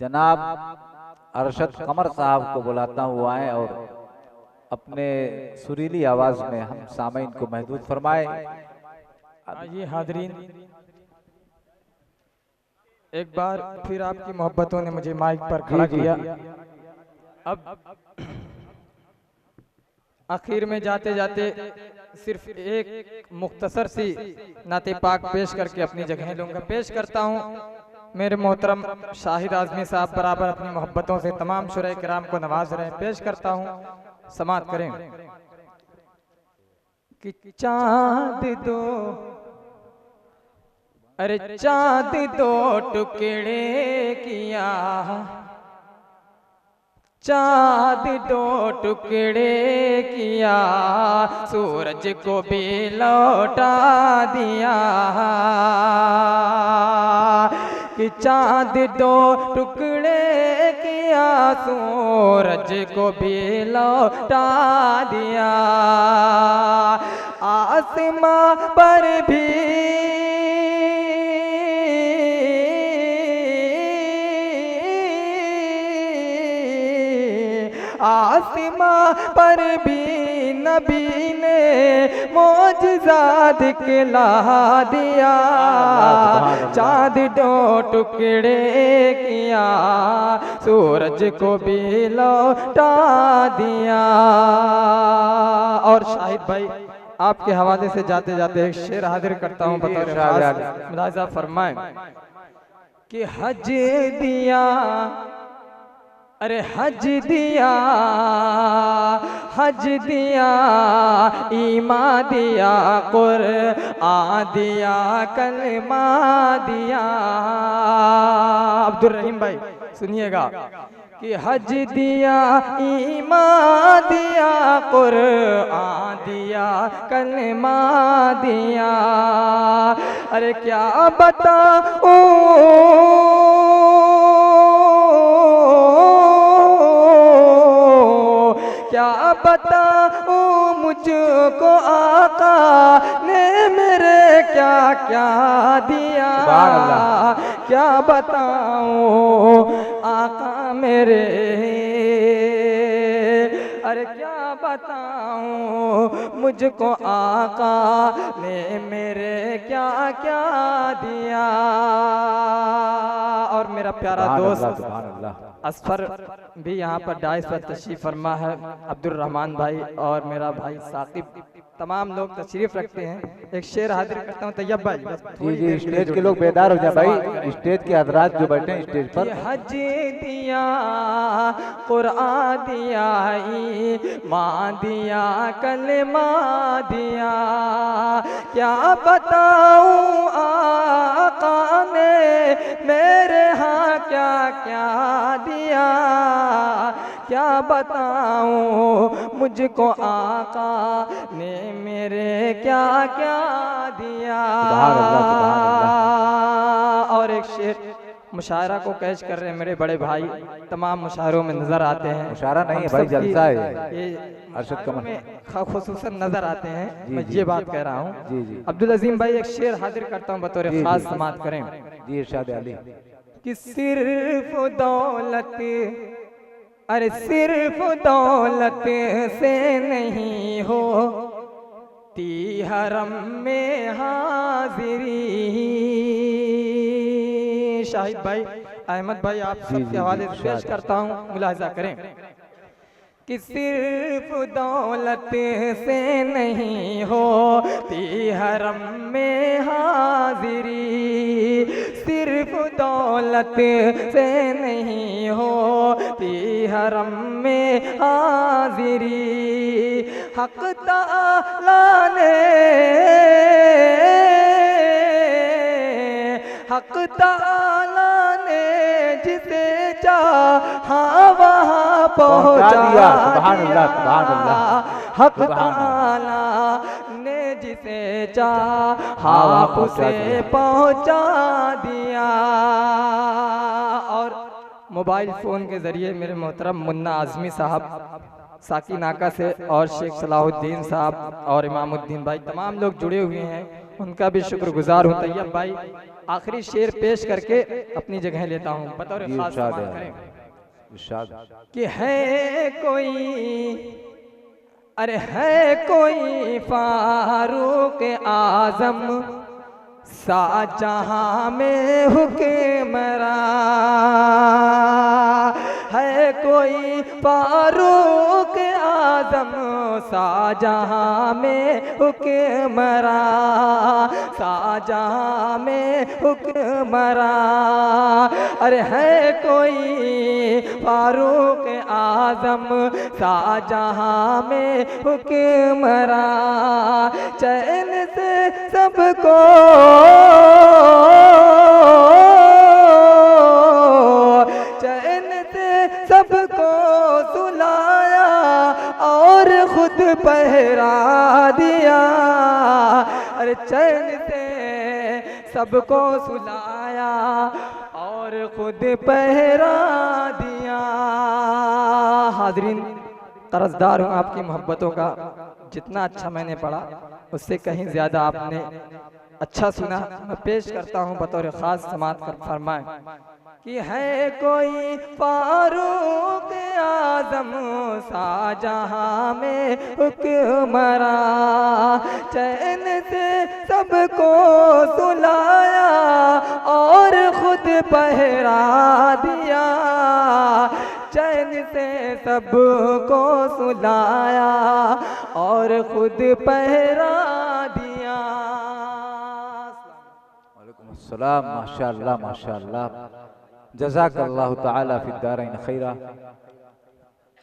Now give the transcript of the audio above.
जनाब अरशद कमर साहब को बुलाता हूँ आए और अपने सुरीली आवाज में हम सामीन को महदूद फरमाए। आइए हाज़रीन, एक बार फिर आपकी मोहब्बतों ने मुझे माइक पर खड़ा किया। अब आखिर में जाते जाते सिर्फ एक मुख्तसर सी नाते पाक पेश करके अपनी जगह लूंगा। पेश करता हूँ मेरे मोहतरम शाहिद आज़मी साहब बराबर अपनी मोहब्बतों से तमाम शुरा किराम को नवाज रहे हैं। पेश करता हूँ, समात करें। कि चाँद दो, अरे चाँद दो टुकड़े किया, चाँद दो टुकड़े किया, सूरज को भी लौटा दिया। कि चाँद दो टुकड़े किया, सूरज को भी लौटा दिया। आसमां पर भी आसमां पर भी नबी ने मौजज़ा दिखला दिया। चाँद दो टुकड़े किया, सूरज को भी लौटा दिया। और शाहिद भाई आपके हवाले से जाते जाते एक शेर हाजिर करता हूँ, बतौर खास मुलाहिज़ा फरमाएं कि हज दिया, अरे हज दिया, हज दिया, ईमान दिया, कुरआन दिया, कलमा दिया। अब्दुल रहीम भाई सुनिएगा कि हज दिया, ईमान दिया, कुरआन दिया, कलमा दिया। अरे क्या बताऊं, क्या बताऊं मुझको आका ने मेरे क्या क्या दिया। क्या बताऊं आका मेरे, अरे क्या बताऊं मुझको आका ने मेरे क्या क्या दिया। और मेरा प्यारा दोस्त असफर भी यहाँ पर डाइस पर तशरीफ फरमा है, अब्दुल रहमान भाई और मेरा भाई साकिब, तमाम लोग तशरीफ रखते हैं। एक शेर हाजिर करता हूँ तैयब भाई। जी जी, स्टेज के लोग बेदार हो जाए भाई, स्टेज के हजरात जो बैठे हैं स्टेज पर। हज दिया, कुरआन दिया, ईमान दिया, कलमा दिया। क्या बताऊं आका ने मेरे यहाँ क्या क्या दिया। क्या बताऊं मुझको आका ने मेरे क्या क्या दिया। और एक शेर मुशायरा को कैच कर रहे हैं मेरे बड़े भाई, तमाम मुशायरों में नजर आते हैं। मुशायरा नहीं है भाई, जलसा है। ये अरशद कमर में खुसूसन नजर आते हैं, मैं ये बात कह रहा हूँ। जी जी, अब्दुल अजीम भाई एक शेर हाजिर करता हूँ, बतौर खास समात करें। जी इरशाद अली। कि सिर्फ दौलत, अरे सिर्फ दौलत से नहीं हो ती हरम में हाजिरी। शाहिद भाई, अहमद भाई, आप सबके हवाले से पेश करता हूँ, मुलाहिज़ा करें कि सिर्फ दौलत से नहीं होती हरम में हाजिरी। सिर्फ दौलत से नहीं होती हरम में हाजिरी। हक ताला ने, हक ताला ने जिसे चाहा वहाँ पहुँचा दिया। सुभान अल्लाह, सुभान अल्लाह। हक ताला ने जिसे चाहा उसे पहुँचा दिया। और मोबाइल फ़ोन के ज़रिए मेरे मोहतरम मुन्ना आज़मी साहब साकी नाका से और शेख सलाहुद्दीन साहब और इमामुद्दीन भाई तमाम लोग जुड़े हुए हैं। उनका भी शुक्रगुजार हूँ। तैयब भाई आखिरी शेर पेश करके अपनी जगह लेता हूँ, बतौर जी खास इरशाद समाअत है, करें इरशाद। कि है कोई, अरे है कोई फारूक आजम शाहजहां में हुक्मरां, है कोई फारूक आजम शाहजहां में हुक्मरां, शाहजहां में हुक्मरां। अरे है कोई फारूक आजम शाहजहां में हुक्मरां, चैन से सबको चैन से सबको सुलाया और खुद पहरा दिया। अरे चैन से सबको सुलाया और खुद पहरा दिया। हाज़रीन, कर्जदार हूँ आपकी मोहब्बतों का। जितना अच्छा मैंने पढ़ा उससे कहीं ज़्यादा आपने अच्छा सुना। मैं पेश करता हूँ बतौर ख़ास समाअत कर फरमाएं कि है कोई फारूक आजम शाहजहां में हुक्मरां, चैन से सबको सुलाया और खुद पहरा दिया। चैन से सबको सुलाया और खुद पहरा दिया। वालेकुम अस्सलाम, माशाअल्लाह माशाअल्लाह, जज़ाकल्लाहु तआला फिद दारैन खैरा।